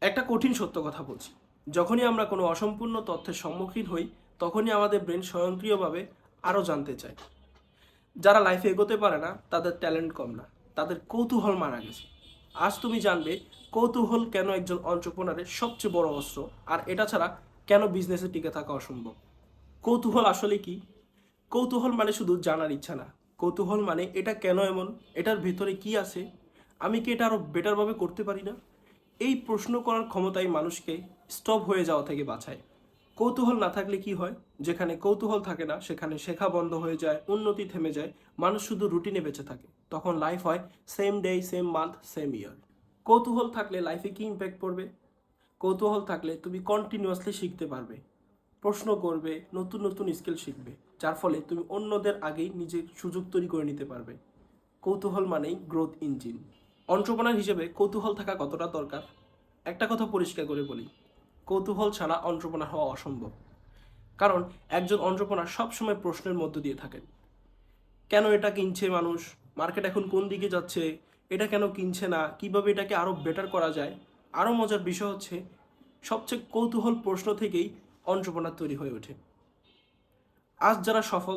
একটা কঠিন সত্য কথা বলছি, যখনই আমরা কোনো অসম্পূর্ণ তথ্যের সম্মুখীন হই তখনই আমাদের ব্রেন স্বয়ংক্রিয়ভাবে আরও জানতে চায়। যারা লাইফে এগোতে পারে না তাদের ট্যালেন্ট কম না, তাদের কৌতূহল মারা গেছে। আজ তুমি জানবে কৌতূহল কেন একজন অন্ত্রপ্রনারের সবচেয়ে বড় অস্ত্র, আর এটা ছাড়া কেন বিজনেসে টিকে থাকা অসম্ভব। কৌতূহল আসলে কি? কৌতূহল মানে শুধু জানার ইচ্ছা না। কৌতূহল মানে এটা কেন এমন, এটার ভিতরে কি আছে, আমি কি এটা আরও বেটারভাবে করতে পারি না। এই প্রশ্ন করার ক্ষমতাই মানুষকে স্টপ হয়ে যাওয়া থেকে বাঁচায়। কৌতূহল না থাকলে কি হয়? যেখানে কৌতূহল থাকে না সেখানে শেখা বন্ধ হয়ে যায়, উন্নতি থেমে যায়, মানুষ শুধু রুটিনে বেঁচে থাকে। তখন লাইফ হয় same day same month same ইয়ার। কৌতূহল থাকলে লাইফে কি ইম্প্যাক্ট পড়বে? কৌতূহল থাকলে তুমি কন্টিনিউয়াসলি শিখতে পারবে, প্রশ্ন করবে, নতুন নতুন স্কিল শিখবে, যার ফলে তুমি অন্যদের আগেই নিজের সুযোগ তৈরি করে নিতে পারবে। কৌতূহল মানেই গ্রোথ ইঞ্জিন। এন্টারপ্রেনার হিসেবে কৌতূহল থাকা কতটা দরকার? একটা কথা পরিষ্কার করে বলি, কৌতূহল ছাড়া এন্টারপ্রেনার হওয়া অসম্ভব। কারণ একজন এন্টারপ্রেনার সবসময় প্রশ্নের মধ্য দিয়ে থাকেন। কেন এটা কিনছে মানুষ? মার্কেট এখন কোন দিকে যাচ্ছে? এটা কেন কিনছে না? কিভাবে এটাকে আরও বেটার করা যায়? আরও মজার বিষয় হচ্ছে, সবচেয়ে কৌতূহল প্রশ্ন থেকেই এন্টারপ্রেনার তৈরি হয়ে ওঠে। আজ যারা সফল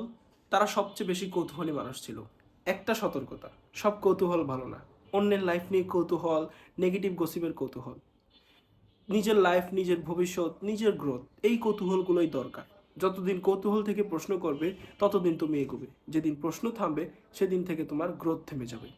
তারা সবচেয়ে বেশি কৌতূহলী মানুষ ছিল। একটা সতর্কতা, সব কৌতূহল ভালো না। অন্যের লাইফ নিয়ে কৌতূহল, নেগেটিভ গসিপের কৌতূহল, নিজের লাইফ, নিজের ভবিষ্যৎ, নিজের গ্রোথ, এই কৌতূহলগুলোই দরকার। যতদিন কৌতূহল থেকে প্রশ্ন করবে ততদিন তুমি এগোবে। যেদিন প্রশ্ন থামবে সেদিন থেকে তোমার গ্রোথ থেমে যাবে।